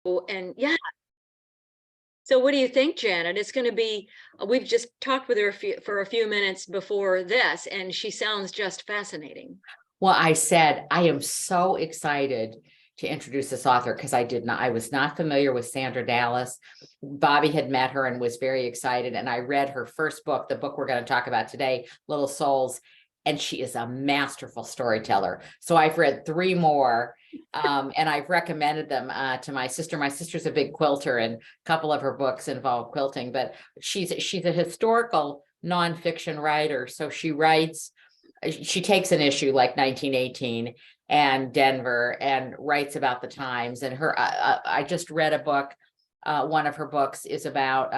And yeah, so what do you think, Janet? It's going to be, we've just talked with her for a few minutes before this, and she sounds just fascinating. Well, I said, I am so excited to introduce this author because I was not familiar with Sandra Dallas. Bobby had met her and was very excited. And I read her first book, the book we're going to talk about today, Little Souls. And she is a masterful storyteller. So I've read three more, and I've recommended them to my sister. My sister's a big quilter, and a couple of her books involve quilting, but she's a historical nonfiction writer. So she takes an issue like 1918 and Denver and writes about the times. And I just read a book. One of her books is about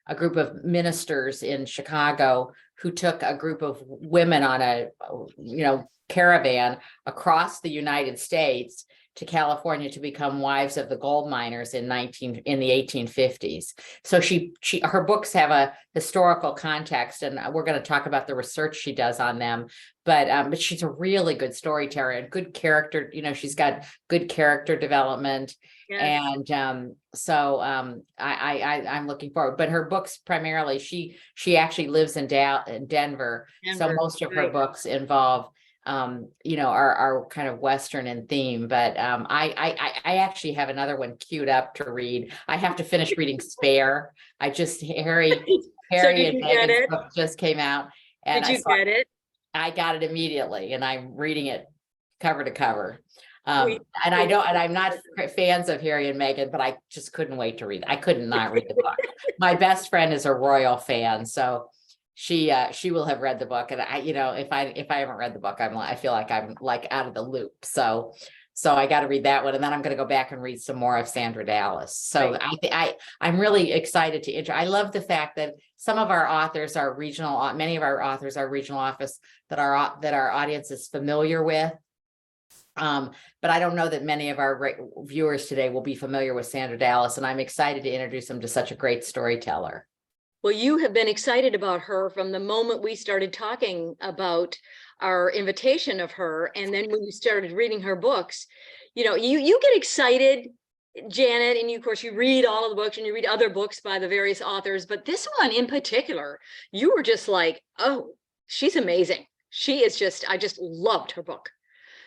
a group of ministers in Chicago who took a group of women on a caravan across the United States to California to become wives of the gold miners in the 1850s. So her books have a historical context, and we're going to talk about the research she does on them. But she's a really good storyteller and good character. She's got good character development. Yes. And I'm looking forward. But her books primarily, she actually lives in Denver, so most of her books involve are kind of Western in theme. But I actually have another one queued up to read. I have to finish reading Spare. Harry So did and you get Meghan's it? book just came out, and Did you get it? I got it immediately, and I'm reading it cover to cover. We, And I'm not fans of Harry and Meghan, but I just couldn't wait to read it. I could not read the book. My best friend is a royal fan, so she will have read the book. And if I haven't read the book, I feel like I'm like out of the loop. So I got to read that one, and then I'm going to go back and read some more of Sandra Dallas. So I'm really excited to I love the fact that some of our authors are regional. Many of our authors are regional office that our audience is familiar with. But I don't know that many of our viewers today will be familiar with Sandra Dallas, and I'm excited to introduce them to such a great storyteller. Well, you have been excited about her from the moment we started talking about our invitation of her. And then when you started reading her books, you get excited, Janet, and of course you read all of the books and you read other books by the various authors. But this one in particular, you were just like, oh, she's amazing. I just loved her book.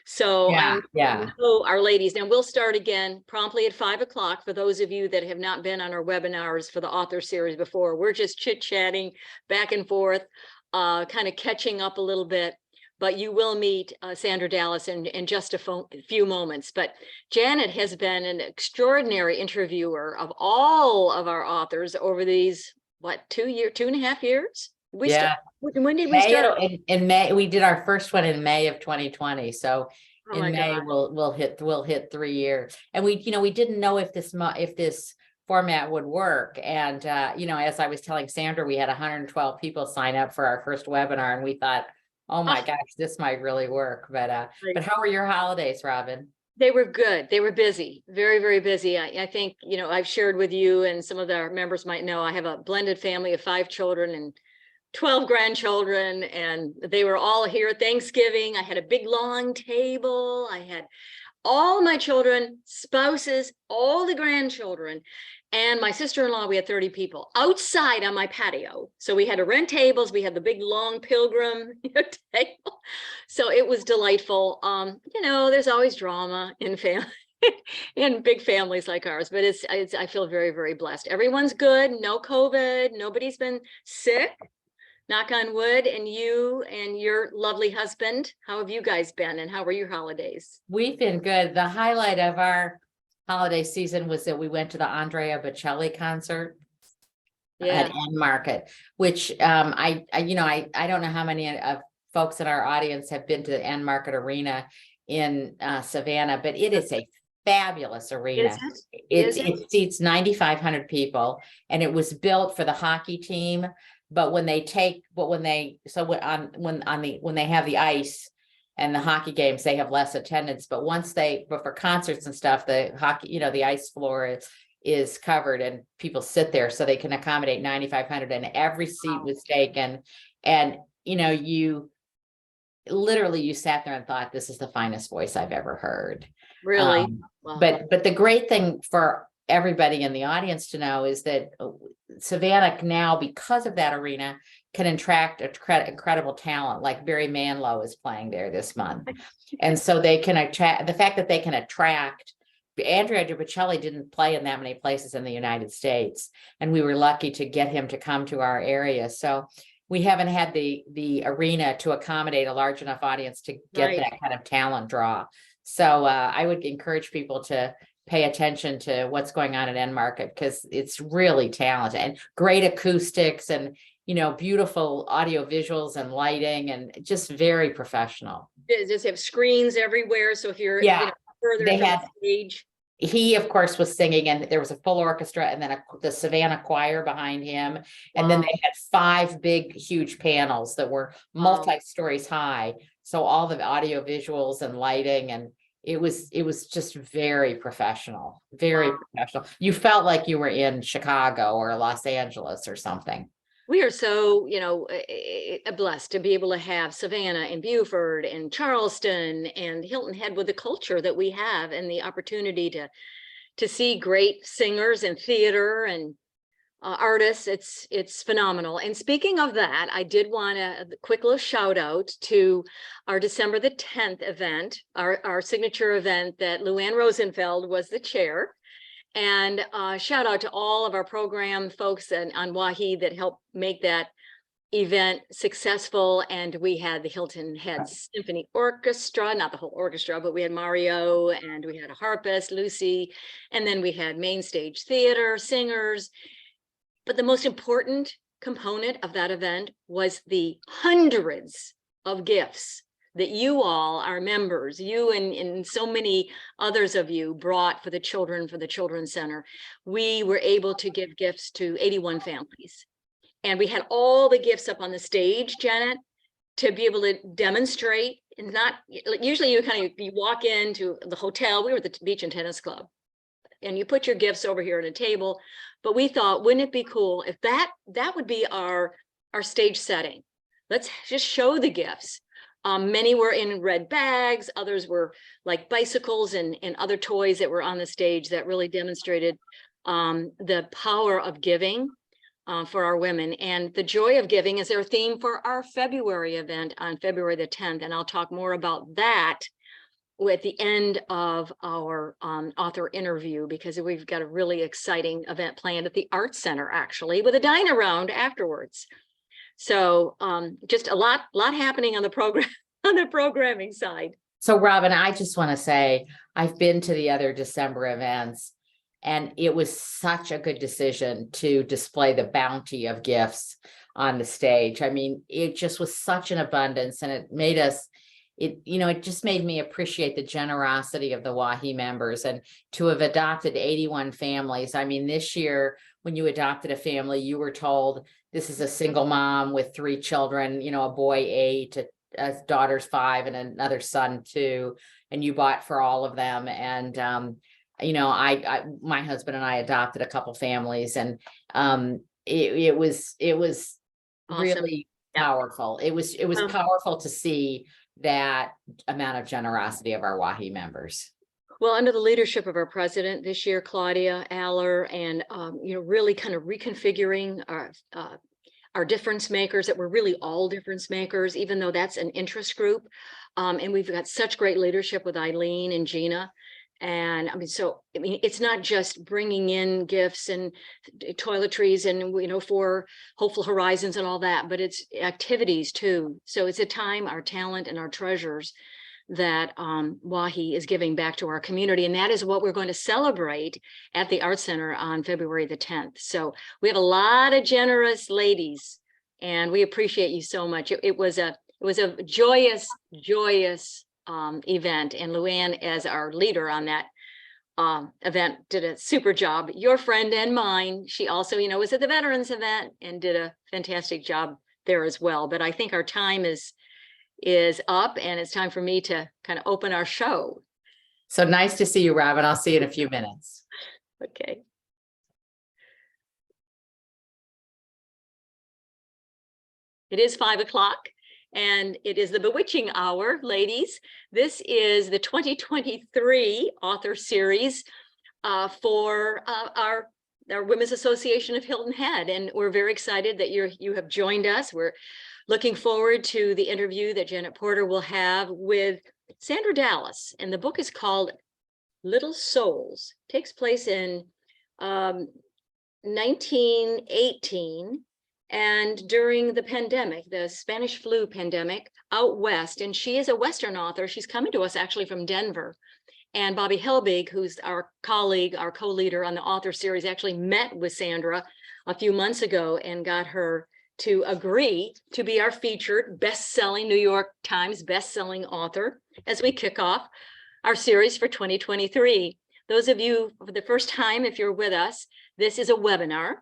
So yeah. our ladies, now we'll start again promptly at 5 o'clock. For those of you that have not been on our webinars for the author series before, we're just chit-chatting back and forth, kind of catching up a little bit. But you will meet Sandra Dallas in just a few moments. But Janet has been an extraordinary interviewer of all of our authors over these, 2.5 years? When did we start? In May, we did our first one in May of 2020. So Oh in May, we'll hit 3 years. And we didn't know if this format would work. And as I was telling Sandra, we had 112 people sign up for our first webinar, and we thought, oh my gosh, this might really work. But how were your holidays, Robin? They were good. They were busy, very, very busy. I think, I've shared with you, and some of our members might know, I have a blended family of 5 children and 12 grandchildren, and they were all here at Thanksgiving. I had a big long table. I had all my children, spouses, all the grandchildren, and my sister-in-law. We had 30 people outside on my patio. So we had to rent tables. We had the big long pilgrim table. So it was delightful. There's always drama in family. In big families like ours, but I feel very, very blessed. Everyone's good. No COVID. Nobody's been sick. Knock on wood. And you and your lovely husband, how have you guys been, and how were your holidays? We've been good. The highlight of our holiday season was that we went to the Andrea Bocelli concert at End Market, which I don't know how many of folks in our audience have been to the End Market Arena in Savannah, but it is a fabulous arena. It seats 9,500 people, and it was built for the hockey team. But when they have the ice and the hockey games, they have less attendance. But for concerts and stuff, the hockey, the ice floor is covered and people sit there, so they can accommodate 9,500, and every seat was taken. And literally you sat there and thought, this is the finest voice I've ever heard. Really? Wow. But the great thing for everybody in the audience to know is that Savannah now, because of that arena, can attract incredible talent. Like Barry Manilow is playing there this month. And so they can attract, the fact that they can attract, Andrea DiBicelli didn't play in that many places in the United States. And we were lucky to get him to come to our area. So we haven't had the arena to accommodate a large enough audience to get Right. that kind of talent draw. So I would encourage people to pay attention to what's going on at End Market, because it's really talented and great acoustics and, you know, beautiful audio visuals and lighting and just very professional. Does it have screens everywhere? So if you're Yeah, further they from had the stage. he of course was singing, and there was a full orchestra, and then the Savannah choir behind him. And then Wow. they had 5 big, huge panels that were Wow. multi-stories high. So all the audio visuals and lighting, and it was just very professional, very Wow. professional. You felt like you were in Chicago or Los Angeles or something. We are so, blessed to be able to have Savannah and Beaufort and Charleston and Hilton Head with the culture that we have, and the opportunity to see great singers and theater and artists. It's phenomenal. And speaking of that, I did want a quick little shout out to our December the 10th event, our signature event that Luann Rosenfeld was the chair. And shout out to all of our program folks on Wahi that helped make that event successful. And we had the Hilton Head Symphony Orchestra, not the whole orchestra, but we had Mario, and we had a harpist, Lucy, and then we had main stage theater, singers. But the most important component of that event was the hundreds of gifts that you all, our members, you and so many others of you brought for the Children's Center. We were able to give gifts to 81 families. And we had all the gifts up on the stage, Janet, to be able to demonstrate. And not usually you walk into the hotel. We were at the Beach and Tennis Club, and you put your gifts over here at a table. But we thought, wouldn't it be cool if that would be our stage setting? Let's just show the gifts. Many were in red bags, others were like bicycles and other toys that were on the stage that really demonstrated the power of giving for our women. And the joy of giving is their theme for our February event on February the 10th. And I'll talk more about that at the end of our author interview, because we've got a really exciting event planned at the Arts Center, actually, with a dine around afterwards. So just a lot happening on the program, on the programming side. So Robin, I just want to say, I've been to the other December events, and it was such a good decision to display the bounty of gifts on the stage. I mean, it just was such an abundance, and it made us, it just made me appreciate the generosity of the Wahi members, and to have adopted 81 families. I mean, this year, when you adopted a family, you were told this is a single mom with 3 children, a boy 8, a daughter's 5, and another son 2, and you bought for all of them. And, my husband and I adopted a couple families, and it was Awesome. really powerful. It was powerful to see that amount of generosity of our Wahi members. Well, under the leadership of our president this year, Claudia Aller, and really kind of reconfiguring our difference makers, that we're really all difference makers, even though that's an interest group. And we've got such great leadership with Eileen and Gina. And it's not just bringing in gifts and toiletries and, for Hopeful Horizons and all that, but it's activities too. So it's a time, our talent and our treasures that Wahi is giving back to our community. And that is what we're going to celebrate at the Arts Center on February the 10th. So we have a lot of generous ladies, and we appreciate you so much. It was a joyous event, and Luann, as our leader on that event, did a super job. Your friend and mine, she also, was at the Veterans event and did a fantastic job there as well. But I think our time is up, and it's time for me to kind of open our show. So nice to see you, Robin. I'll see you in a few minutes. Okay. It is 5 o'clock, and it is the Bewitching Hour, ladies. This is the 2023 author series for our Women's Association of Hilton Head, and we're very excited that you have joined us. We're looking forward to the interview that Janet Porter will have with Sandra Dallas, and the book is called Little Souls. It takes place in 1918 and during the pandemic, the Spanish flu pandemic out west. And she is a Western author. She's coming to us actually from Denver. And Bobby Helbig, who's our colleague, our co-leader on the author series, actually met with Sandra a few months ago and got her to agree to be our featured best-selling New York Times best-selling author as we kick off our series for 2023. Those of you for the first time, if you're with us, this is a webinar.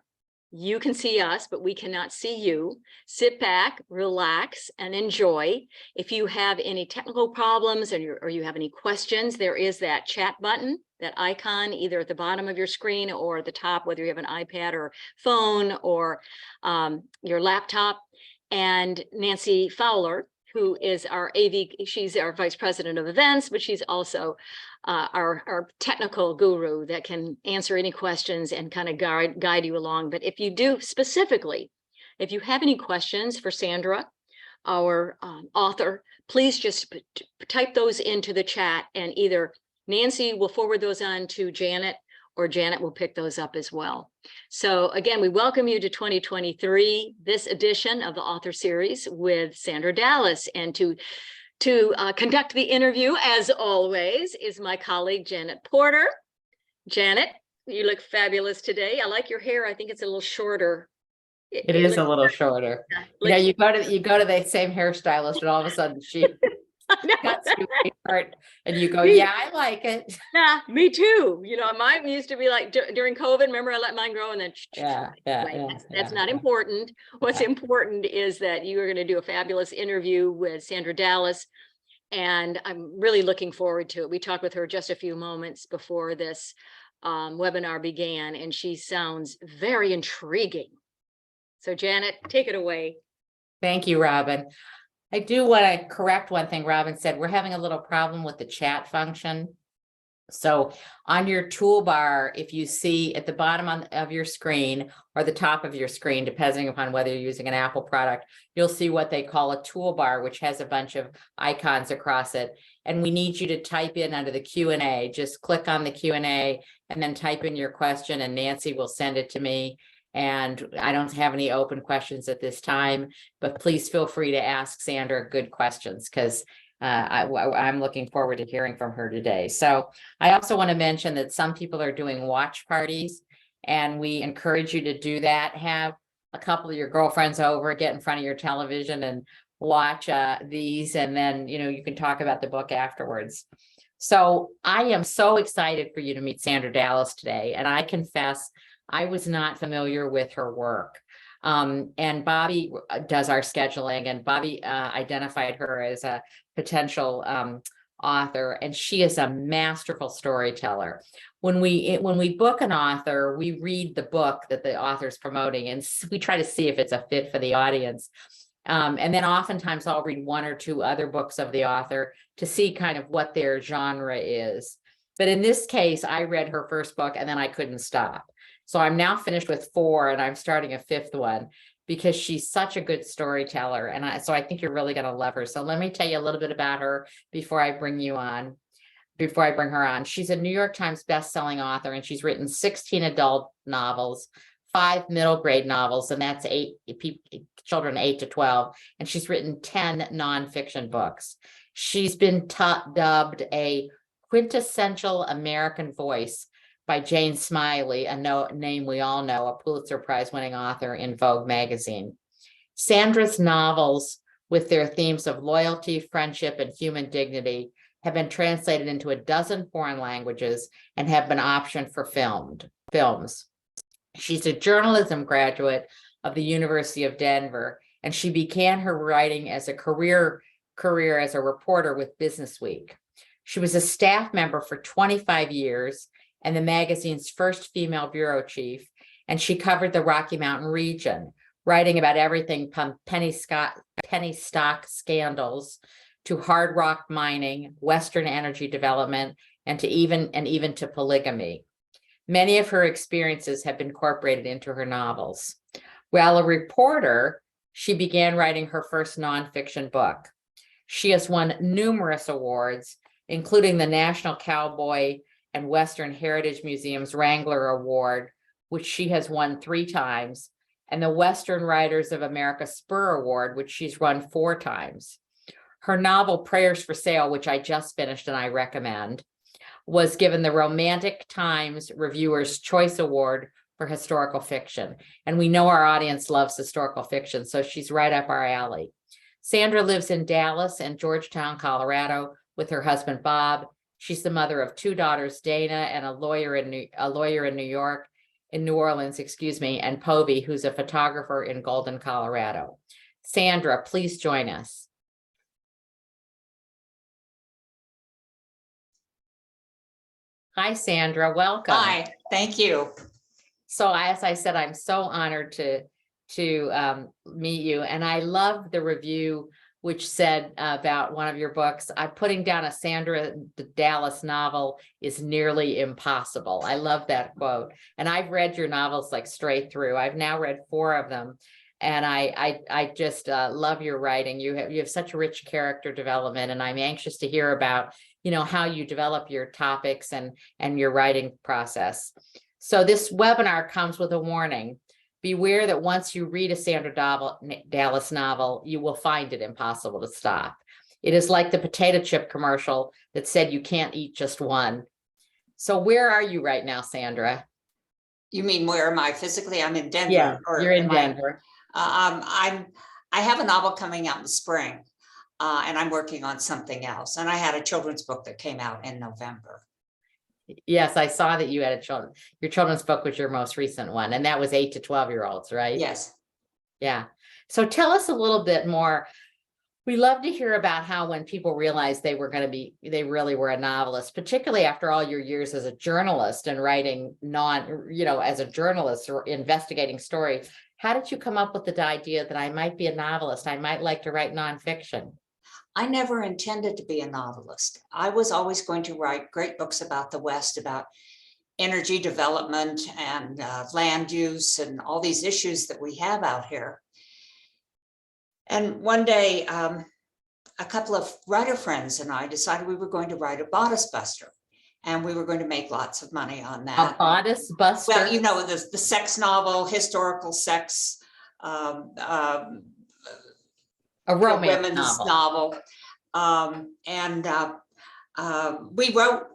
You can see us, but we cannot see you. Sit back, relax, and enjoy. If you have any technical problems or you have any questions, there is that chat button, that icon, either at the bottom of your screen or at the top, whether you have an iPad or phone or your laptop. And Nancy Fowler, who is our AV, she's our Vice President of Events, but she's also our technical guru that can answer any questions and kind of guide you along. But if you do specifically, if you have any questions for Sandra, our author, please just type those into the chat, and either Nancy will forward those on to Janet, or Janet will pick those up as well. So again, we welcome you to 2023, this edition of the author series with Sandra Dallas. And to conduct the interview, as always, is my colleague, Janet Porter. Janet, you look fabulous today. I like your hair. I think it's a little shorter. It is a little shorter. Yeah, you go to the same hairstylist, and all of a sudden she cuts you short, and you go, yeah, I like it. Yeah, me too. You know, mine used to be like during COVID. Remember, I let mine grow, and then that's not important. What's important is that you are going to do a fabulous interview with Sandra Dallas, and I'm really looking forward to it. We talked with her just a few moments before this webinar began, and she sounds very intriguing. So Janet, take it away. Thank you, Robin. I do want to correct one thing Robin said. We're having a little problem with the chat function. So on your toolbar, if you see at the bottom of your screen or the top of your screen, depending upon whether you're using an Apple product, you'll see what they call a toolbar, which has a bunch of icons across it. And we need you to type in under the Q&A. Just click on the Q&A and then type in your question, and Nancy will send it to me. And I don't have any open questions at this time, but please feel free to ask Sandra good questions, because I'm looking forward to hearing from her today. So I also want to mention that some people are doing watch parties, and we encourage you to do that. Have a couple of your girlfriends over, get in front of your television and watch these, and then you can talk about the book afterwards. So I am so excited for you to meet Sandra Dallas today, and I confess I was not familiar with her work. And Bobby does our scheduling, and Bobby identified her as a potential author, and she is a masterful storyteller. When we book an author, we read the book that the author's promoting, and we try to see if it's a fit for the audience. And then oftentimes I'll read one or two other books of the author to see kind of what their genre is. But in this case, I read her first book and then I couldn't stop. So I'm now finished with 4, and I'm starting a 5th one because she's such a good storyteller. And so I think you're really going to love her. So let me tell you a little bit about her before I bring her on. She's a New York Times bestselling author, and she's written 16 adult novels, 5 middle grade novels, and that's 8 children 8 to 12. And she's written 10 nonfiction books. She's been dubbed a quintessential American voice by Jane Smiley, a name we all know, a Pulitzer Prize winning author in Vogue magazine. Sandra's novels, with their themes of loyalty, friendship, and human dignity, have been translated into a dozen foreign languages and have been optioned for films. She's a journalism graduate of the University of Denver, and she began her writing as a career as a reporter with Businessweek. She was a staff member for 25 years and the magazine's first female bureau chief, and she covered the Rocky Mountain region, writing about everything from penny stock scandals to hard rock mining, Western energy development, and even to polygamy. Many of her experiences have been incorporated into her novels. While a reporter, she began writing her first nonfiction book. She has won numerous awards, including the National Cowboy and Western Heritage Museum's Wrangler Award, which she has won 3 times, and the Western Writers of America Spur Award, which she's won 4 times. Her novel, Prayers for Sale, which I just finished and I recommend, was given the Romantic Times Reviewer's Choice Award for historical fiction. And we know our audience loves historical fiction, so she's right up our alley. Sandra lives in Dallas and Georgetown, Colorado, with her husband, Bob. She's the mother of 2 daughters, Dana, and a lawyer in New Orleans, and Povey, who's a photographer in Golden, Colorado. Sandra, please join us. Hi, Sandra, welcome. Hi, thank you. So as I said, I'm so honored to meet you. And I love the review which said about one of your books, I'm putting down a Sandra Dallas novel is nearly impossible. I love that quote. And I've read your novels like straight through. I've now read 4 of them. And I just love your writing. You have such rich character development, and I'm anxious to hear about, how you develop your topics and your writing process. So this webinar comes with a warning. Beware that once you read a Sandra Dallas novel, you will find it impossible to stop. It is like the potato chip commercial that said you can't eat just one. So where are you right now, Sandra? You mean where am I physically? I'm in Denver. Yeah, you're in Denver. I have a novel coming out in the spring, and I'm working on something else. And I had a children's book that came out in November. Yes, I saw that you had your children's book was your most recent one, and that was 8 to 12-year-olds, right? Yes. Yeah. So tell us a little bit more. We love to hear about how when people realized they really were a novelist, particularly after all your years as a journalist and writing as a journalist or investigating stories. How did you come up with the idea that I might be a novelist? I might like to write nonfiction. I never intended to be a novelist. I was always going to write great books about the West, about energy development and land use and all these issues that we have out here. And one day, a couple of writer friends and I decided we were going to write a bodice buster, and we were going to make lots of money on that. A bodice buster? Well, the sex novel, historical sex, a romance women's novel.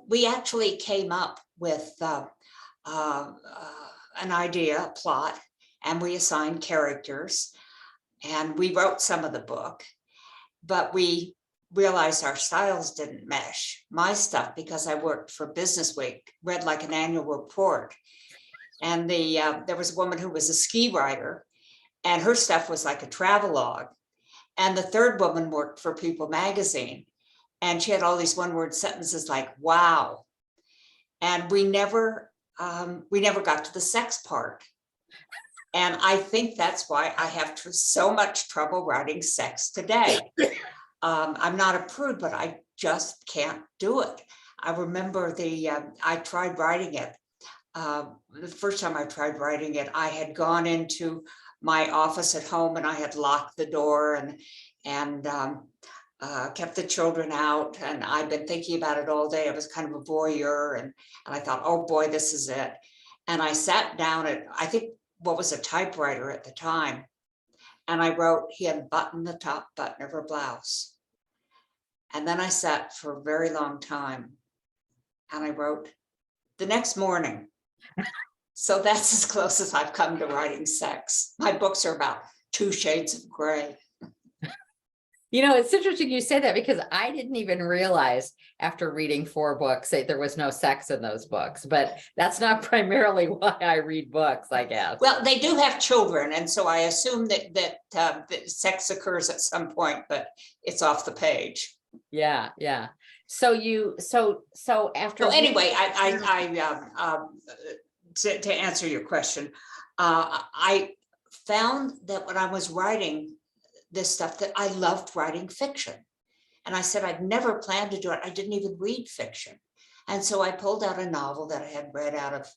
We actually came up with an idea, a plot, and we assigned characters, and we wrote some of the book, but we realized our styles didn't mesh. My stuff, because I worked for Business Week, read like an annual report, and there was a woman who was a ski writer, and her stuff was like a travelogue. And the third woman worked for People magazine, and she had all these one-word sentences like "wow," and we never got to the sex part. And I think that's why I have so much trouble writing sex today. I'm not a prude, but I just can't do it. I remember I tried writing it. The first time I tried writing it, I had gone into my office at home and I had locked the door and kept the children out. And I'd been thinking about it all day. I was kind of a voyeur, and I thought, oh boy, this is it. And I sat down at, I think, what was a typewriter at the time. And I wrote, he unbuttoned the top button of her blouse. And then I sat for a very long time and I wrote, the next morning. So that's as close as I've come to writing sex. My books are about 2 shades of gray. It's interesting you say that, because I didn't even realize after reading 4 books that there was no sex in those books, but that's not primarily why I read books, I guess. Well, they do have children, and so I assume that sex occurs at some point, but it's off the page. Yeah. So after. So anyway, to answer your question, found that when I was writing this stuff, that I loved writing fiction. And I said, I'd never planned to do it. I didn't even read fiction. And so I pulled out a novel that I had read out of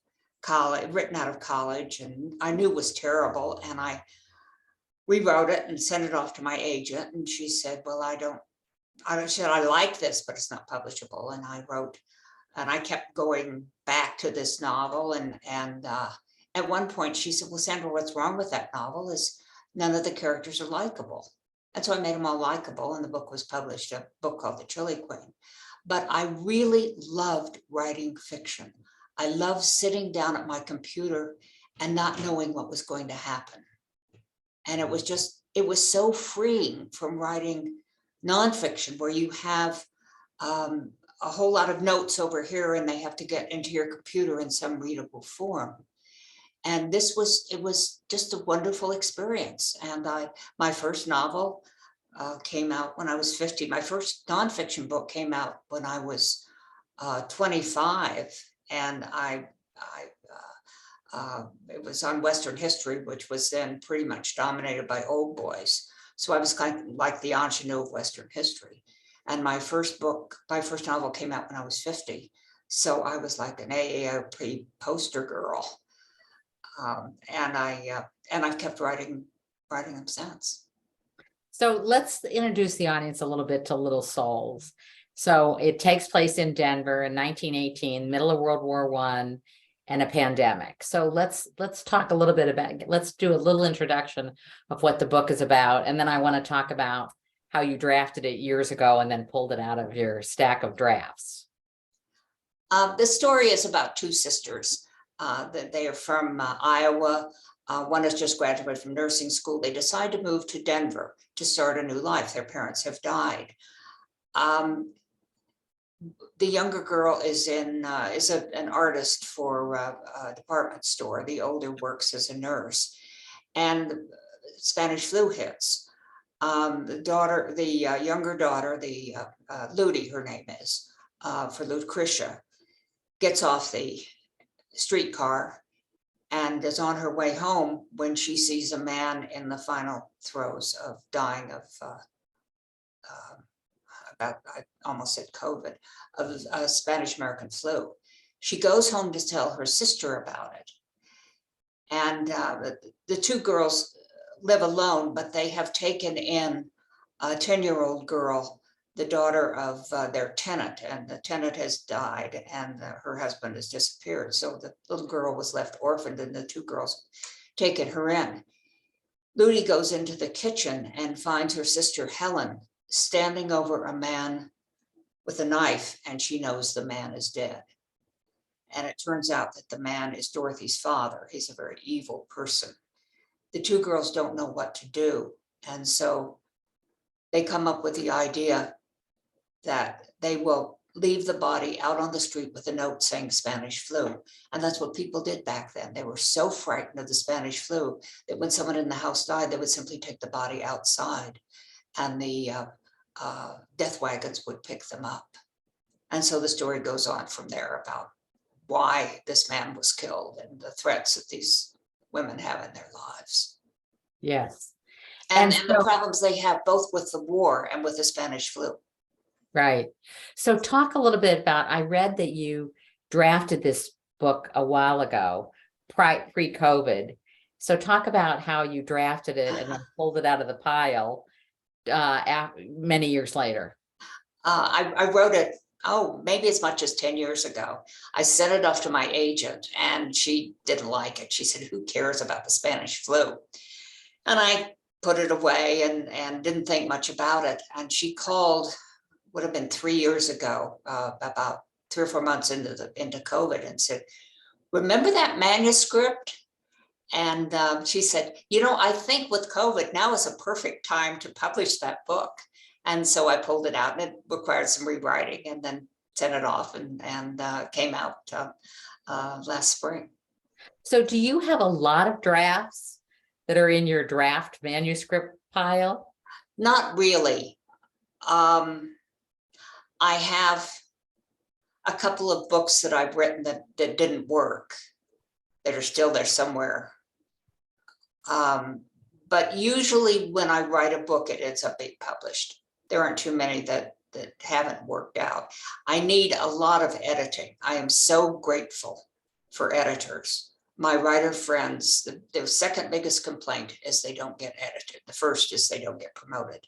college, written out of college, and I knew was terrible. And I rewrote it and sent it off to my agent. And she said, well, I said, I like this, but it's not publishable. And I wrote, and I kept going back to this novel. And at one point she said, well, Sandra, what's wrong with that novel is none of the characters are likable. And so I made them all likable, and the book was published, a book called The Chili Queen. But I really loved writing fiction. I loved sitting down at my computer and not knowing what was going to happen. And it was so freeing from writing nonfiction, where you have a whole lot of notes over here and they have to get into your computer in some readable form. And it was just a wonderful experience. And my first novel came out when I was 50. My first nonfiction book came out when I was 25. And it was on Western history, which was then pretty much dominated by old boys. So I was kind of like the ingenue of Western history. And my first novel came out when I was 50. So I was like an AARP poster girl. And I've kept writing them since. So let's introduce the audience a little bit to Little Souls. So it takes place in Denver in 1918, middle of World War I and a pandemic. So let's talk a little bit about, let's do a little introduction of what the book is about. And then I want to talk about how you drafted it years ago and then pulled it out of your stack of drafts. The story is about two sisters. They are from Iowa. One has just graduated from nursing school. They decide to move to Denver to start a new life. Their parents have died. The younger girl is an artist for a department store. The older works as a nurse, and Spanish flu hits. The younger daughter, Ludi, her name is, for Lucretia, gets off the streetcar and is on her way home when she sees a man in the final throes of dying of I almost said COVID, of Spanish American flu. She goes home to tell her sister about it. And the two girls live alone, but they have taken in a 10-year-old girl, the daughter of their tenant, and the tenant has died and her husband has disappeared. So the little girl was left orphaned and the two girls taken her in. Ludi goes into the kitchen and finds her sister Helen standing over a man with a knife, and she knows the man is dead. And it turns out that the man is Dorothy's father. He's a very evil person. The two girls don't know what to do. And so they come up with the idea that they will leave the body out on the street with a note saying Spanish flu. And that's what people did back then. They were so frightened of the Spanish flu that when someone in the house died, they would simply take the body outside and the death wagons would pick them up. And so the story goes on from there about why this man was killed and the threats that these women have in their lives. Yes. And the problems they have both with the war and with the Spanish flu. Right. So talk a little bit about, I read that you drafted this book a while ago, pre-COVID. So talk about how you drafted it and then pulled it out of the pile many years later. I wrote it, maybe as much as 10 years ago. I sent it off to my agent and she didn't like it. She said, who cares about the Spanish flu? And I put it away and didn't think much about it. And she called, would have been 3 years ago, about 3 or 4 months into COVID, and said, remember that manuscript? And she said, I think with COVID, now is a perfect time to publish that book. And so I pulled it out, and it required some rewriting, and then sent it off and came out last spring. So do you have a lot of drafts that are in your draft manuscript pile? Not really. I have a couple of books that I've written that didn't work, that are still there somewhere But usually when I write a book, it ends up being published. There aren't too many that haven't worked out. I need a lot of editing. I am so grateful for editors. My writer friends, their second biggest complaint is they don't get edited. The first is they don't get promoted.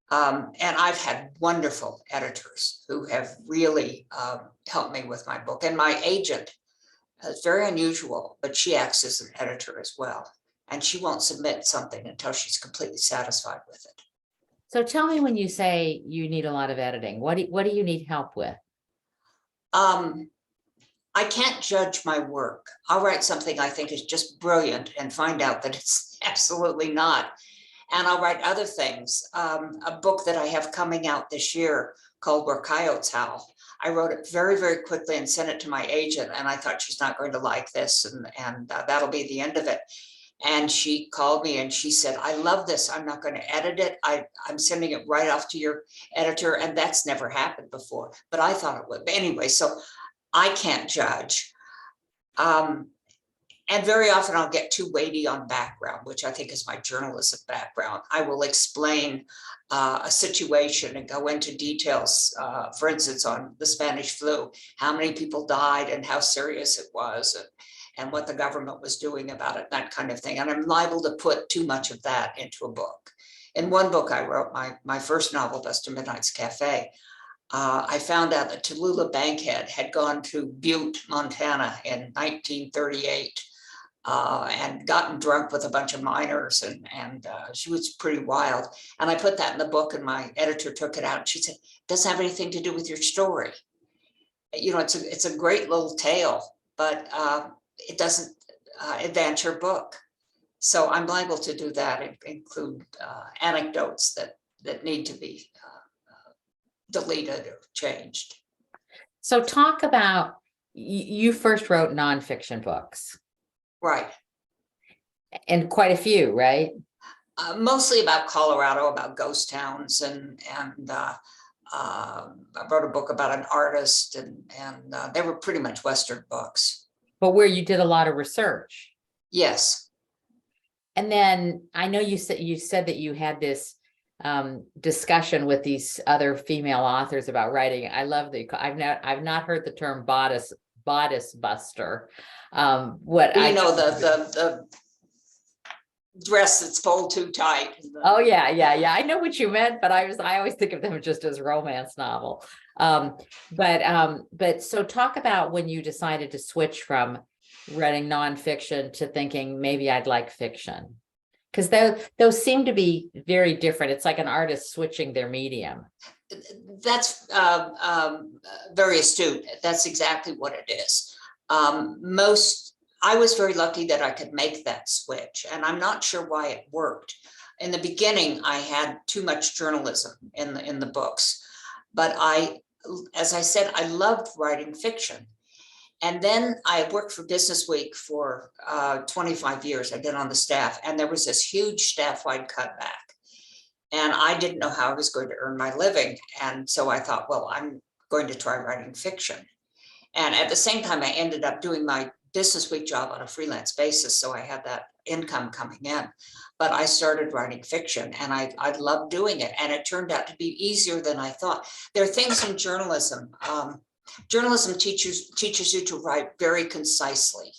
And I've had wonderful editors who have really helped me with my book. And my agent is very unusual, but she acts as an editor as well. And she won't submit something until she's completely satisfied with it. So tell me, when you say you need a lot of editing, what do you need help with? I can't judge my work. I'll write something I think is just brilliant and find out that it's absolutely not. And I'll write other things. A book that I have coming out this year called Where Coyotes Howl. I wrote it very, very quickly and sent it to my agent. And I thought, she's not going to like this, and that'll be the end of it. And she called me and she said, I love this. I'm not going to edit it. I'm sending it right off to your editor. And that's never happened before, but I thought it would. But anyway, so I can't judge. And very often I'll get too weighty on background, which I think is my journalism background. I will explain a situation and go into details, for instance, on the Spanish flu, how many people died and how serious it was, and what the government was doing about it, that kind of thing. And I'm liable to put too much of that into a book. In one book I wrote, my first novel, Buster Midnight's Cafe, I found out that Tallulah Bankhead had gone to Butte, Montana in 1938 and gotten drunk with a bunch of miners, and she was pretty wild. And I put that in the book, and my editor took it out. And she said, it doesn't have anything to do with your story. You know, it's a great little tale, but it doesn't advance your book. So I'm liable to do that and include anecdotes that need to be deleted or changed. So talk about, you first wrote nonfiction books. Right. And quite a few, right? Mostly about Colorado, about ghost towns, and I wrote a book about an artist, and they were pretty much Western books. But where you did a lot of research. Yes. And then I know you said that you had this discussion with these other female authors about writing. I love I've not heard the term bodice buster. The dress that's pulled too tight. Oh yeah. I know what you meant, but I always think of them just as romance novel. But so talk about when you decided to switch from writing nonfiction to thinking maybe I'd like fiction, because those seem to be very different. It's like an artist switching their medium. That's very astute. That's exactly what it is. I was very lucky that I could make that switch, and I'm not sure why it worked. In the beginning, I had too much journalism in the books, but as I said, I loved writing fiction. And then I worked for Business Week for 25 years. I've been on the staff, and there was this huge staff-wide cutback. And I didn't know how I was going to earn my living. And so I thought, well, I'm going to try writing fiction. And at the same time, I ended up doing my Business Week job on a freelance basis. So I had that income coming in. But I started writing fiction, and I loved doing it. And it turned out to be easier than I thought. There are things in journalism. Journalism teaches you to write very concisely.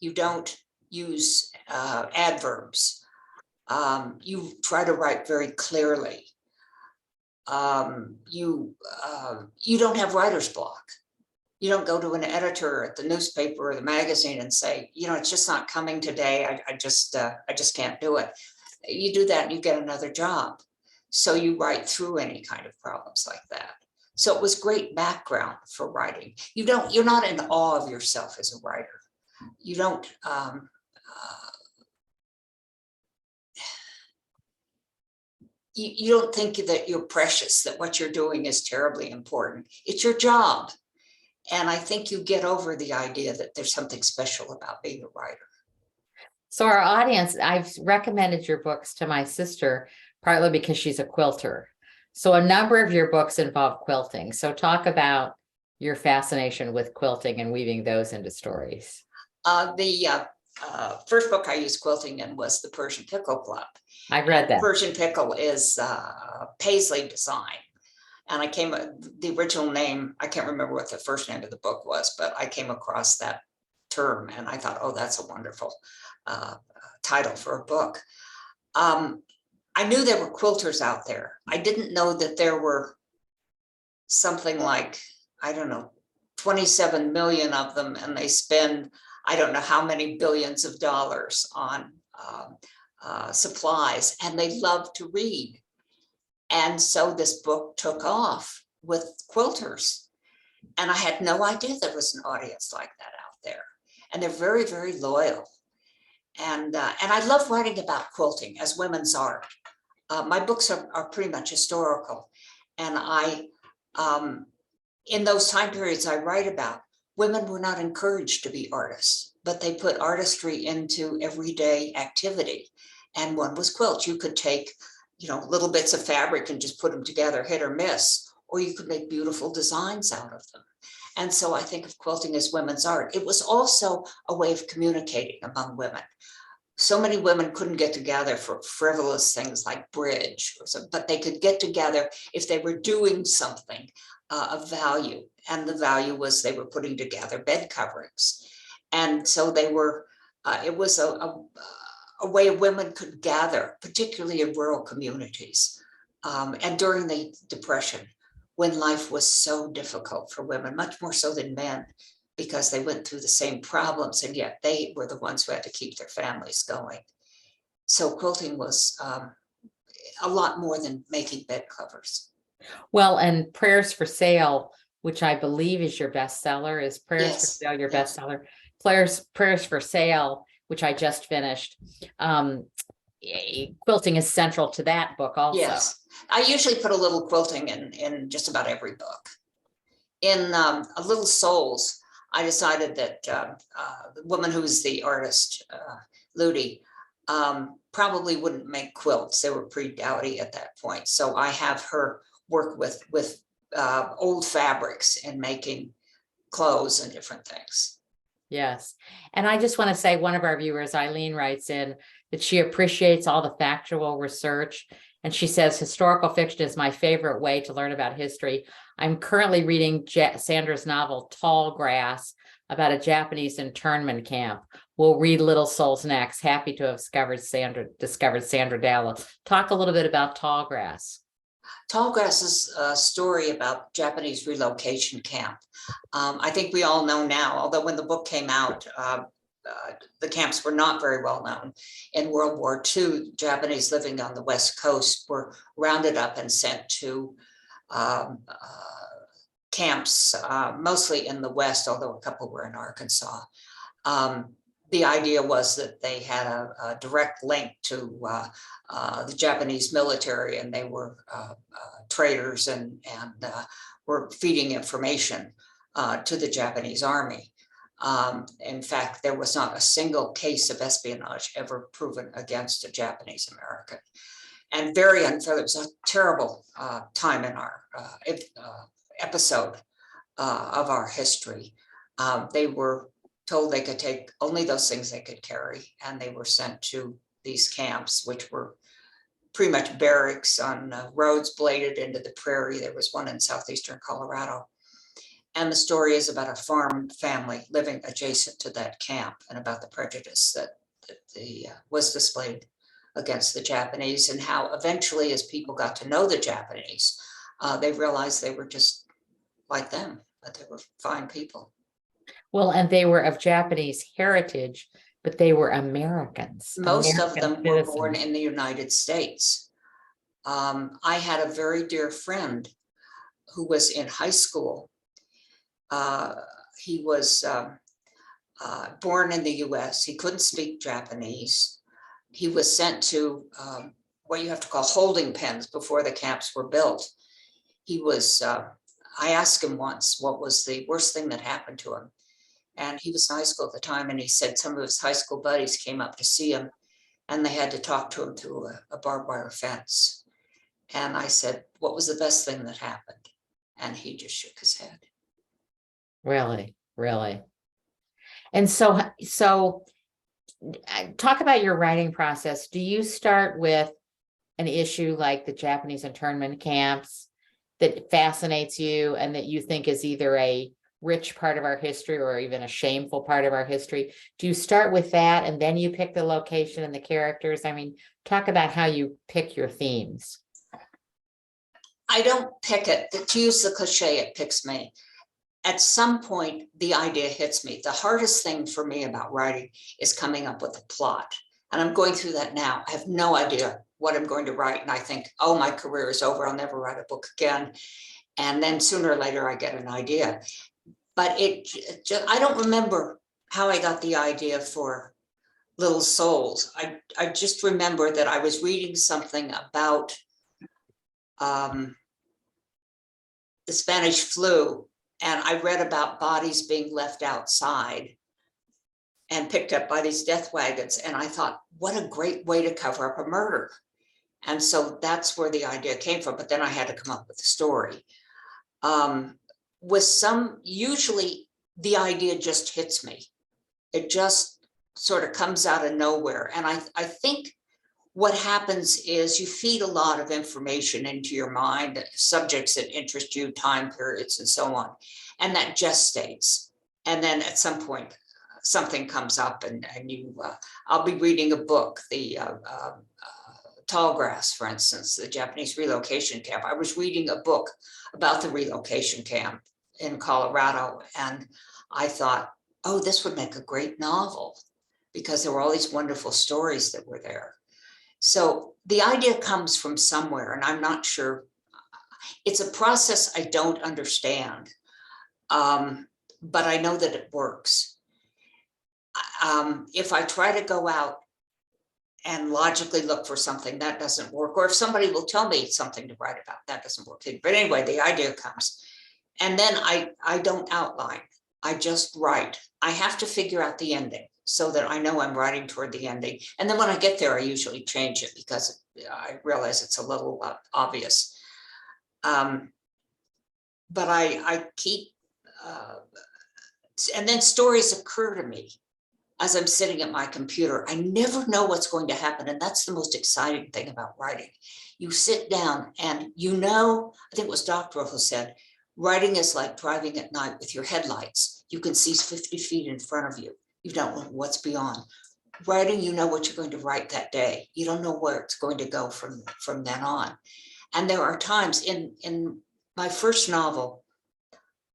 You don't use adverbs. You try to write very clearly. You don't have writer's block. You don't go to an editor at the newspaper or the magazine and say, you know, it's just not coming today. I just can't do it. You do that and you get another job. So you write through any kind of problems like that. So it was great background for writing. You're not in awe of yourself as a writer. You don't, you don't think that you're precious, that what you're doing is terribly important. It's your job. And I think you get over the idea that there's something special about being a writer. So our audience, I've recommended your books to my sister, partly because she's a quilter. So a number of your books involve quilting. So talk about your fascination with quilting and weaving those into stories. The first book I used quilting in was the Persian Pickle Club. I read that. Persian Pickle is Paisley design. And the original name, I can't remember what the first name of the book was, but I came across that term and I thought, oh, that's a wonderful title for a book. I knew there were quilters out there. I didn't know that there were something like, I don't know, 27 million of them, and they spend, I don't know how many billions of dollars on supplies, and they love to read. And so this book took off with quilters. And I had no idea there was an audience like that out there. And they're very, very loyal. And I love writing about quilting as women's art. My books are pretty much historical. And in those time periods I write about, women were not encouraged to be artists, but they put artistry into everyday activity. And one was quilt. You could take, little bits of fabric and just put them together, hit or miss, or you could make beautiful designs out of them. And so I think of quilting as women's art. It was also a way of communicating among women. So many women couldn't get together for frivolous things like bridge, but they could get together if they were doing something of value. And the value was they were putting together bed coverings. And so they were, it was a way women could gather, particularly in rural communities. And during the Depression, when life was so difficult for women, much more so than men, because they went through the same problems, and yet they were the ones who had to keep their families going. So quilting was a lot more than making bed covers. Well, and Prayers for Sale, which I believe is your bestseller, is Prayers for Sale your bestseller? Prayers for Sale, which I just finished. Quilting is central to that book also. Yes, I usually put a little quilting in just about every book. In A Little Souls, I decided that the woman who's the artist, Ludi, probably wouldn't make quilts. They were pretty dowdy at that point. So I have her work with old fabrics and making clothes and different things. Yes. And I just want to say, one of our viewers, Eileen, writes in that she appreciates all the factual research. And she says, historical fiction is my favorite way to learn about history. I'm currently reading Sandra's novel, Tall Grass, about a Japanese internment camp. We'll read Little Souls next. Happy to have discovered Sandra Dallas. Talk a little bit about Tall Grass. Tall Grass is a story about Japanese relocation camp. I think we all know now, although when the book came out, the camps were not very well known. In World War II, Japanese living on the West Coast were rounded up and sent to camps, mostly in the West, although a couple were in Arkansas. The idea was that they had a direct link to the Japanese military, and they were traitors and were feeding information to the Japanese army. In fact, there was not a single case of espionage ever proven against a Japanese American. And very unfair. It was a terrible time in our episode of our history. They were told they could take only those things they could carry, and they were sent to these camps, which were pretty much barracks on roads bladed into the prairie. There was one in southeastern Colorado. And the story is about a farm family living adjacent to that camp, and about the prejudice that was displayed against the Japanese, and how eventually, as people got to know the Japanese, they realized they were just like them, that they were fine people. Well, and they were of Japanese heritage, but they were Americans. Most of them were citizens. born in the United States. I had a very dear friend who was in high school. He was born in the US. He couldn't speak Japanese. He was sent to what you have to call holding pens before the camps were built. He was, I asked him once, what was the worst thing that happened to him? And he was in high school at the time, and he said some of his high school buddies came up to see him, and they had to talk to him through a barbed wire fence. And I said, what was the best thing that happened? And he just shook his head. Really, really. And so talk about your writing process. Do you start with an issue like the Japanese internment camps that fascinates you and that you think is either a rich part of our history or even a shameful part of our history? Do you start with that and then you pick the location and the characters? I mean, talk about how you pick your themes. I don't pick it. To use the cliche, it picks me. At some point, the idea hits me. The hardest thing for me about writing is coming up with a plot. And I'm going through that now. I have no idea what I'm going to write. And I think, oh, my career is over. I'll never write a book again. And then sooner or later, I get an idea. But I don't remember how I got the idea for Little Souls. I just remember that I was reading something about the Spanish flu, and I read about bodies being left outside and picked up by these death wagons. And I thought, what a great way to cover up a murder. And so that's where the idea came from. But then I had to come up with a story. Usually the idea just hits me. It just sort of comes out of nowhere. And I think what happens is you feed a lot of information into your mind, subjects that interest you, time periods, and so on. And that gestates. And then at some point, something comes up and I'll be reading a book, the Tall Grass, for instance, the Japanese relocation camp. I was reading a book about the relocation camp in Colorado. And I thought, oh, this would make a great novel because there were all these wonderful stories that were there. So the idea comes from somewhere, and I'm not sure. It's a process I don't understand, but I know that it works. If I try to go out and logically look for something, that doesn't work. Or if somebody will tell me something to write about, that doesn't work. But anyway, the idea comes. And then I don't outline. I just write. I have to figure out the ending so that I know I'm writing toward the ending. And then when I get there, I usually change it because I realize it's a little obvious. But I keep, and then stories occur to me as I'm sitting at my computer. I never know what's going to happen. And that's the most exciting thing about writing. You sit down and I think it was Dr. who said, writing is like driving at night with your headlights. You can see 50 feet in front of you. You don't know what's beyond. Writing, you know what you're going to write that day. You don't know where it's going to go from then on. And there are times in my first novel,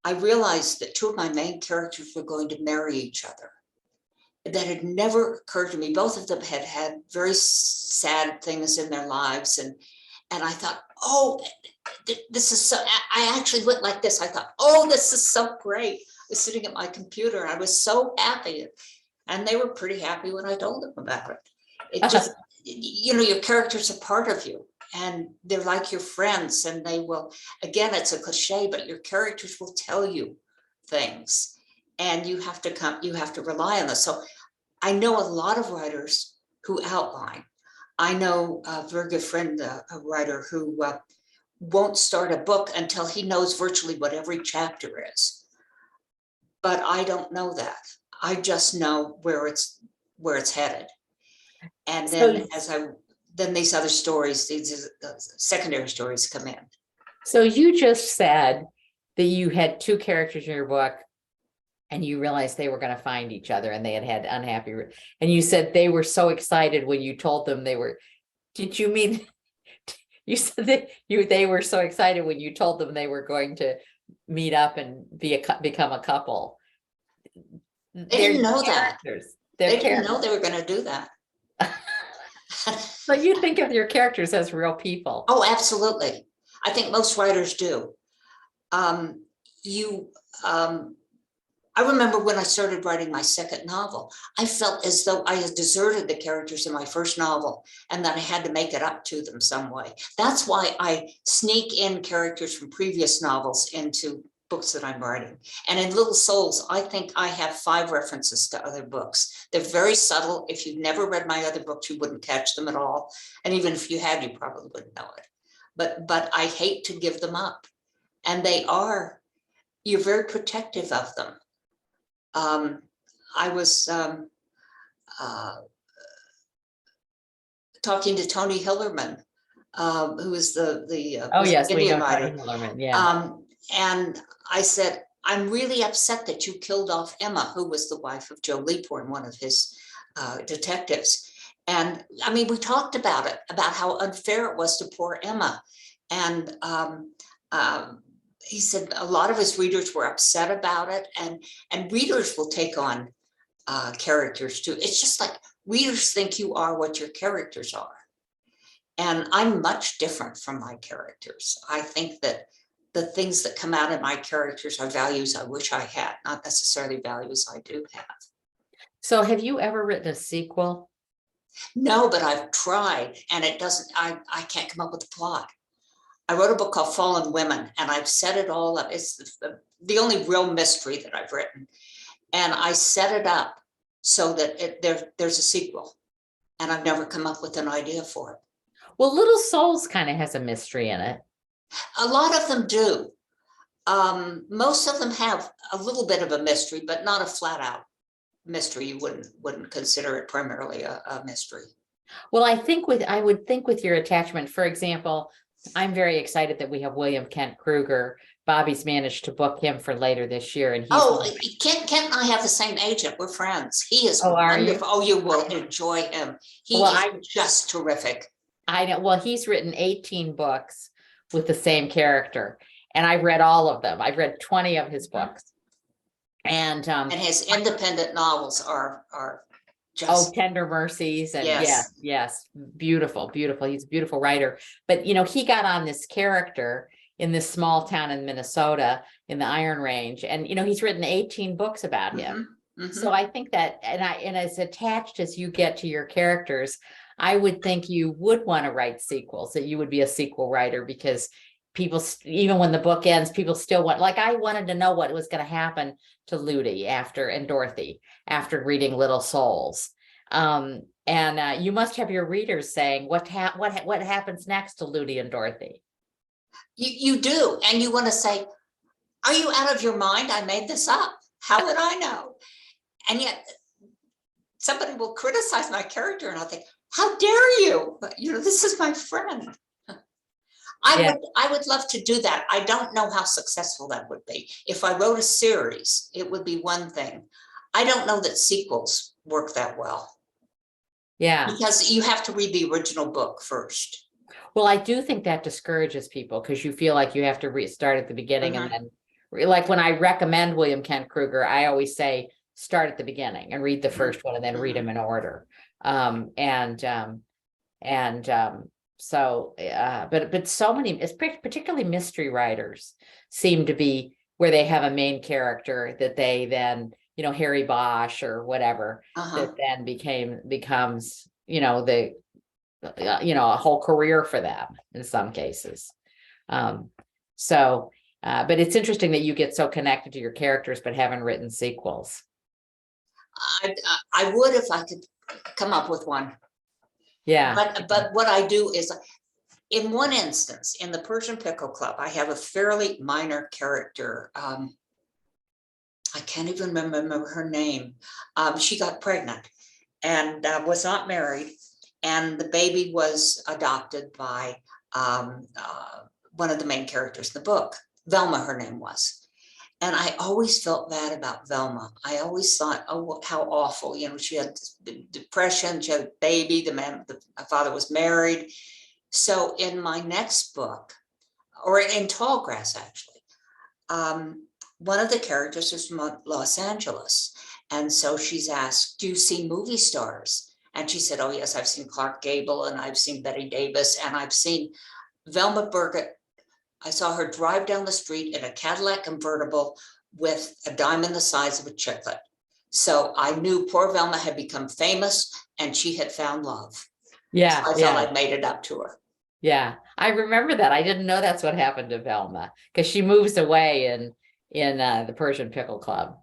I realized that two of my main characters were going to marry each other. That had never occurred to me. Both of them had had very sad things in their lives. And I thought, oh, this is so, I actually went like this. I thought, oh, this is so great. I was sitting at my computer and I was so happy. And they were pretty happy when I told them about it. It just, your characters are part of you and they're like your friends, and they will, again, it's a cliche, but your characters will tell you things and you have to rely on this. So I know a lot of writers who outline. I know a very good friend, a writer who won't start a book until he knows virtually what every chapter is. But I don't know that. I just know where it's headed. And then then these other stories, these secondary stories come in. So you just said that you had two characters in your book and you realized they were going to find each other and they had unhappy, and you said they were so excited when you told them did you mean, you said that they were so excited when you told them they were going to meet up and become a couple? They didn't know that. They They didn't know they were going to do that. But you think of your characters as real people. Oh, absolutely. I think most writers do. I remember when I started writing my second novel, I felt as though I had deserted the characters in my first novel and that I had to make it up to them some way. That's why I sneak in characters from previous novels into books that I'm writing. And in Little Souls, I think I have 5 references to other books. They're very subtle. If you've never read my other books, you wouldn't catch them at all. And even if you had, you probably wouldn't know it. But I hate to give them up. And you're very protective of them. I was talking to Tony Hillerman, who is the Oh, yes, we Indian know writer. Tony Hillerman, yeah. And I said, I'm really upset that you killed off Emma, who was the wife of Joe Leaphorn, one of his detectives. And I mean, we talked about it, about how unfair it was to poor Emma. And he said a lot of his readers were upset about it, and readers will take on characters too. It's just like readers think you are what your characters are. And I'm much different from my characters. I think that the things that come out of my characters are values I wish I had, not necessarily values I do have. So have you ever written a sequel? No, but I've tried, and it doesn't, I can't come up with a plot. I wrote a book called Fallen Women, and I've set it all up. It's the only real mystery that I've written. And I set it up so that there's a sequel, and I've never come up with an idea for it. Well, Little Souls kind of has a mystery in it. A lot of them do. Most of them have a little bit of a mystery, but not a flat out mystery. You wouldn't consider it primarily a mystery. Well, I would think with your attachment, for example, I'm very excited that we have William Kent Kruger. Bobby's managed to book him for later this year, and he's Kent and I have the same agent. We're friends. He is wonderful. Oh, you will enjoy him. He is just terrific. I know. Well, he's written 18 books with the same character, and I've read all of them. I've read 20 of his books, and his independent novels are just Tender Mercies, and yes. yes, beautiful. He's a beautiful writer. But he got on this character in this small town in Minnesota in the Iron Range, and he's written 18 books about him. So I think that, and as attached as you get to your characters, I would think you would want to write sequels, that you would be a sequel writer, because people, even when the book ends, people still want, like I wanted to know what was going to happen to Ludi and Dorothy after reading Little Souls. And you must have your readers saying, what happens next to Ludi and Dorothy? You do. And you want to say, are you out of your mind? I made this up. How would I know? And yet somebody will criticize my character and I'll think, how dare you? This is my friend. I would love to do that. I don't know how successful that would be. If I wrote a series, it would be one thing. I don't know that sequels work that well. Yeah. Because you have to read the original book first. Well, I do think that discourages people, because you feel like you have to restart at the beginning. And then, like when I recommend William Kent Kruger, I always say, start at the beginning and read the first one and then read them in order. So, but so many, particularly mystery writers, seem to be where they have a main character that they then, Harry Bosch or whatever, that then becomes, a whole career for them in some cases. But it's interesting that you get so connected to your characters, but haven't written sequels. I would if I could come up with one. Yeah. But what I do is, in one instance, in the Persian Pickle Club, I have a fairly minor character. I can't even remember her name. She got pregnant and was not married. And the baby was adopted by one of the main characters in the book. Velma, her name was. And I always felt bad about Velma. I always thought, oh, how awful. She had depression, she had a baby, the father was married. So in my next book, or in Tallgrass, actually, one of the characters is from Los Angeles. And so she's asked, do you see movie stars? And she said, oh, yes, I've seen Clark Gable and I've seen Betty Davis and I've seen Velma Burgett. I saw her drive down the street in a Cadillac convertible with a diamond the size of a chiclet. So I knew poor Velma had become famous and she had found love. Yeah. So I felt I'd made it up to her. Yeah, I remember that. I didn't know that's what happened to Velma, because she moves away in the Persian Pickle Club.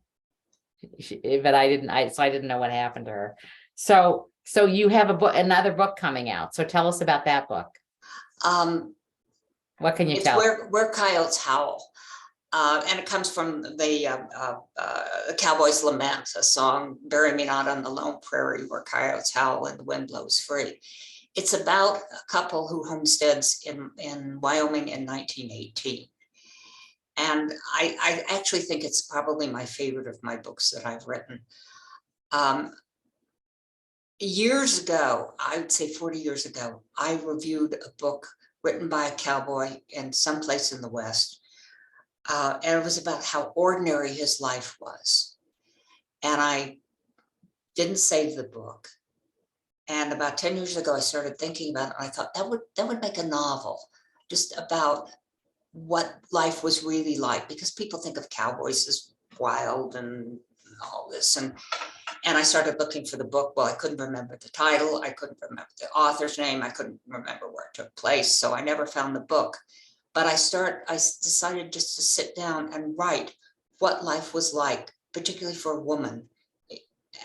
But I didn't know what happened to her. So you have another book coming out. So tell us about that book. What can you tell? Where Coyotes Howl. And it comes from the Cowboy's Lament, a song, "Bury Me Not on the Lone Prairie Where Coyotes Howl and the Wind Blows Free." It's about a couple who homesteads in Wyoming in 1918. And I actually think it's probably my favorite of my books that I've written. Years ago, I would say 40 years ago, I reviewed a book written by a cowboy in some place in the West. And it was about how ordinary his life was. And I didn't save the book. And about 10 years ago, I started thinking about it. And I thought that would make a novel just about what life was really like, because people think of cowboys as wild and all this. And I started looking for the book. Well, I couldn't remember the title. I couldn't remember the author's name. I couldn't remember where it took place. So I never found the book. But I decided just to sit down and write what life was like, particularly for a woman,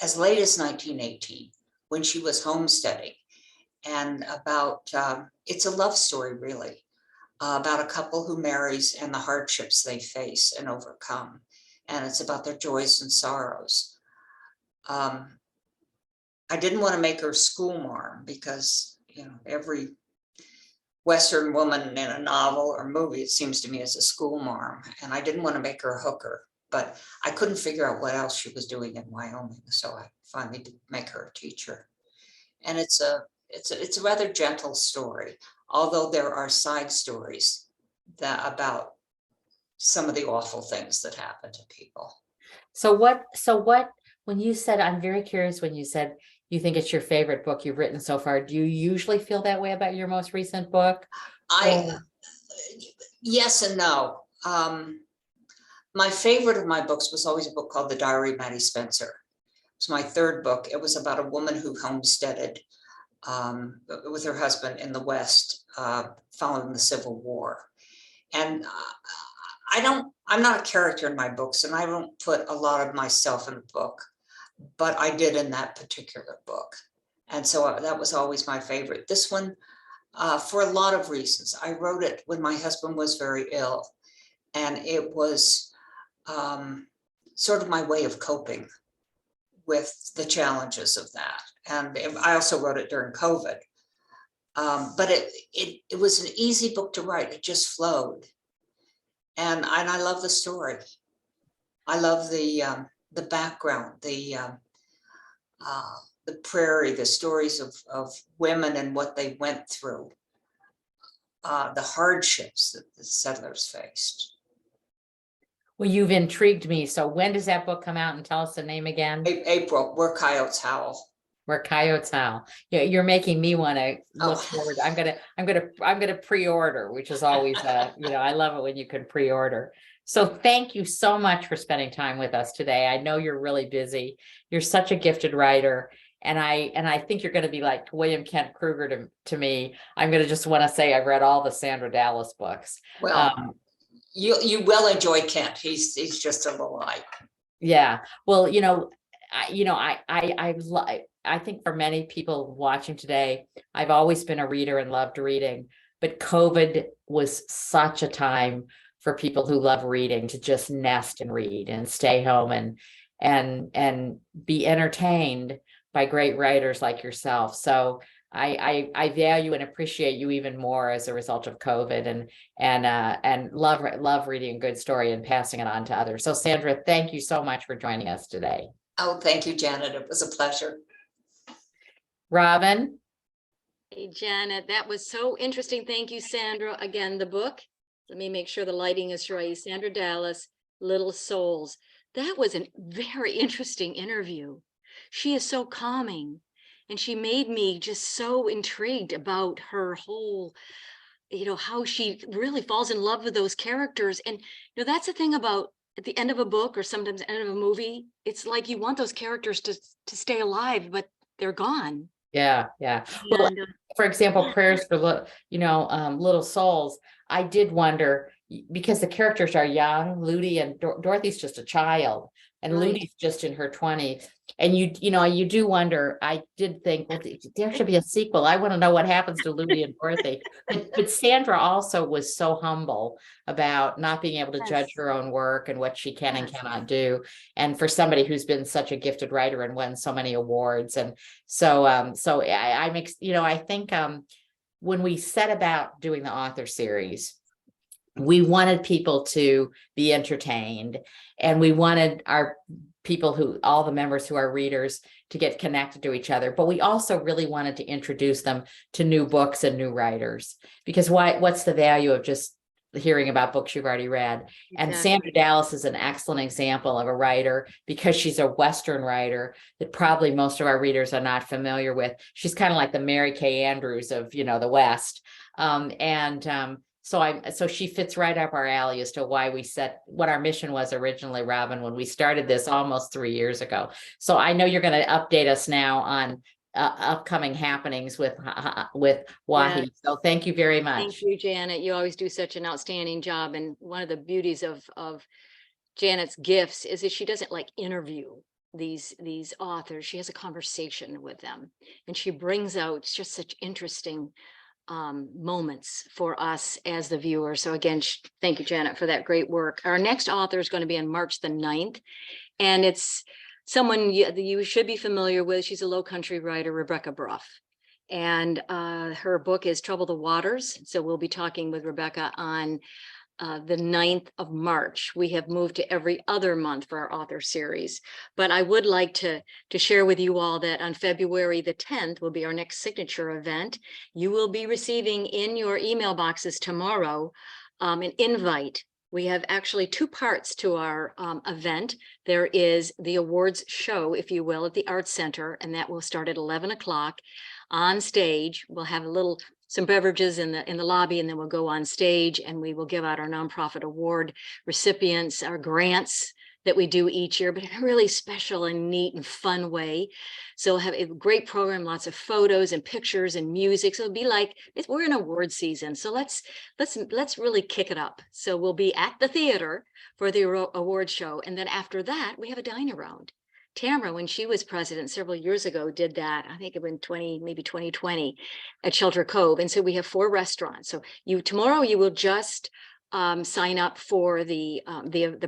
as late as 1918, when she was homesteading. And about, it's a love story, really, about a couple who marries and the hardships they face and overcome. And it's about their joys and sorrows. I didn't want to make her a schoolmarm because, every Western woman in a novel or movie, it seems to me, is a schoolmarm. And I didn't want to make her a hooker, but I couldn't figure out what else she was doing in Wyoming. So I finally did make her a teacher. And it's a rather gentle story, although there are side stories about some of the awful things that happen to people. So what, when you said, I'm very curious, when you said you think it's your favorite book you've written so far, do you usually feel that way about your most recent book? Yes and no. My favorite of my books was always a book called The Diary of Maddie Spencer. It's my third book. It was about a woman who homesteaded with her husband in the West following the Civil War. And I'm not a character in my books, and I don't put a lot of myself in the book, but I did in that particular book. And so that was always my favorite. This one, for a lot of reasons. I wrote it when my husband was very ill, and it was sort of my way of coping with the challenges of that. And I also wrote it during COVID. But it was an easy book to write. It just flowed. And I love the story. I love the background, the prairie, the stories of women and what they went through, the hardships that the settlers faced. Well, you've intrigued me. So when does that book come out, and tell us the name again? April, Where Coyotes Howl. Where Coyotes Howl. Yeah, you're making me want to look forward. I'm gonna pre-order, which is always I love it when you can pre-order. So thank you so much for spending time with us today. I know you're really busy. You're such a gifted writer. And I think you're going to be like William Kent Kruger to me. I'm going to just want to say I've read all the Sandra Dallas books. Well, you will enjoy Kent. He's just a little light. Yeah. Well, I think for many people watching today, I've always been a reader and loved reading, but COVID was such a time for people who love reading to just nest and read and stay home and be entertained by great writers like yourself. So I value and appreciate you even more as a result of COVID and love reading a good story and passing it on to others. So Sandra, thank you so much for joining us today. Oh, thank you, Janet. It was a pleasure. Robin. Hey, Janet, that was so interesting. Thank you, Sandra. Again, the book, let me make sure the lighting is right. Sandra Dallas, Little Souls. That was a very interesting interview. She is so calming, and she made me just so intrigued about her whole, how she really falls in love with those characters. And, that's the thing about at the end of a book or sometimes the end of a movie, it's like you want those characters to stay alive, but they're gone. Yeah. Well, for example, Prayers for Little Souls. I did wonder, because the characters are young, Ludi and Dorothy's just a child, And Right. Ludy's just in her 20s. And you do wonder, I did think, well, there should be a sequel. I want to know what happens to Ludy and Dorothy. But Sandra also was so humble about not being able to judge Yes. her own work and what she can and Yes. cannot do. And for somebody who's been such a gifted writer and won so many awards. And so I think when we set about doing the author series, we wanted people to be entertained, and we wanted our people all the members who are readers, to get connected to each other. But we also really wanted to introduce them to new books and new writers, because what's the value of just hearing about books you've already read? And Exactly. Sandra Dallas is an excellent example of a writer, because she's a Western writer that probably most of our readers are not familiar with. She's kind of like the Mary Kay Andrews of, the West. So she fits right up our alley as to why we set what our mission was originally, Robin, when we started this almost 3 years ago. So I know you're going to update us now on upcoming happenings with Wahi. Yes. So thank you very Thank much. you, Janet. You always do such an outstanding job. And one of the beauties of Janet's gifts is that she doesn't like interview these authors. She has a conversation with them, and she brings out just such interesting moments for us as the viewer. So again, thank you, Janet, for that great work. Our next author is going to be on March the 9th, and it's someone you should be familiar with. She's a Low Country writer, Rebecca Bruff, and her book is Trouble the Waters. So we'll be talking with Rebecca on the 9th of March. We have moved to every other month for our author series, but I would like to share with you all that on February the 10th will be our next signature event. You will be receiving in your email boxes tomorrow an invite. We have actually 2 parts to our event. There is the awards show, if you will, at the Arts Center, and that will start at 11 o'clock on stage. We'll have some beverages in the lobby, and then we'll go on stage and we will give out our nonprofit award recipients, our grants that we do each year, but in a really special and neat and fun way. So we'll have a great program, lots of photos and pictures and music. So it'll be like we're in award season. So let's really kick it up. So we'll be at the theater for the award show, and then after that we have a dine around. Tamara, when she was president several years ago, did that. I think it was maybe 2020 at Shelter Cove. And so we have 4 restaurants. So tomorrow you will just sign up for the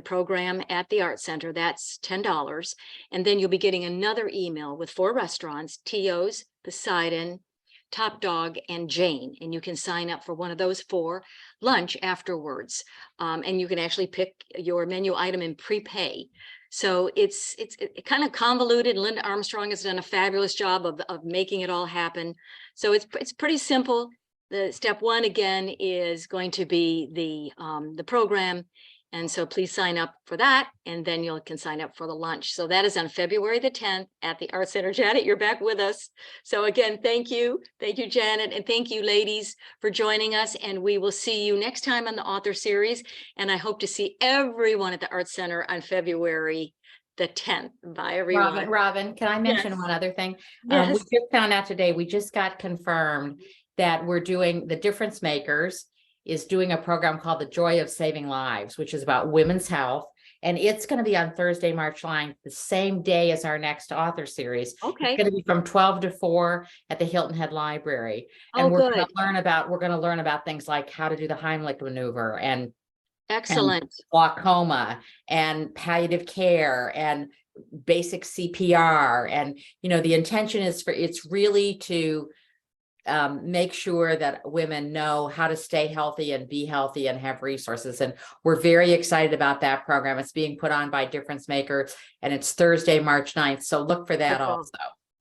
program at the Art Center. That's $10. And then you'll be getting another email with 4 restaurants: Tio's, Poseidon, Top Dog, and Jane. And you can sign up for one of those 4 lunch afterwards. And you can actually pick your menu item and prepay. So it's kind of convoluted. Linda Armstrong has done a fabulous job of making it all happen. So it's pretty simple. The step 1 again is going to be the program. And so please sign up for that, and then you can sign up for the lunch. So that is on February the 10th at the Art Center. Janet, you're back with us. So again, thank you. Thank you, Janet. And thank you, ladies, for joining us. And we will see you next time on the author series. And I hope to see everyone at the Art Center on February the 10th. Bye, everyone. Robin, can I mention Yes. one other thing? Yes. We just found out today, we just got confirmed that we're doing the Difference Makers is doing a program called The Joy of Saving Lives, which is about women's health. And it's going to be on Thursday, March 9th, the same day as our next author series. Okay. It's going to be from 12 to 4 at the Hilton Head Library. And we're going to learn about things like how to do the Heimlich maneuver and Excellent. and glaucoma and palliative care and basic CPR. And, the intention is it's really to make sure that women know how to stay healthy and be healthy and have resources. And we're very excited about that program. It's being put on by Difference Maker, and it's Thursday, March 9th. So look for that also.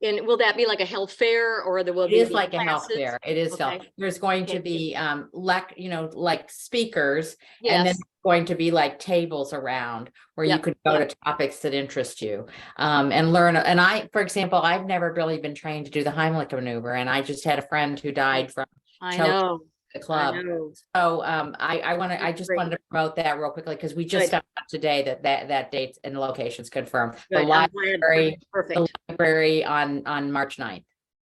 And will that be like a health fair, or there will be? It is like a health fair. It is health. There's going to be like speakers, and then going to be like tables around where you could go to topics that interest you and learn. And for example, I've never really been trained to do the Heimlich maneuver, and I just had a friend who died from the club. So I just wanted to promote that real quickly, because we just found out today that dates and locations confirmed. The library on March 9th.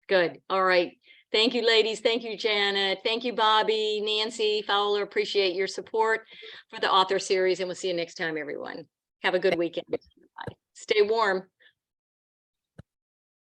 Good. All right. Thank you, ladies. Thank you, Janet. Thank you, Bobby, Nancy Fowler. Appreciate your support for the author series, and we'll see you next time, everyone. Have a good weekend. Stay warm.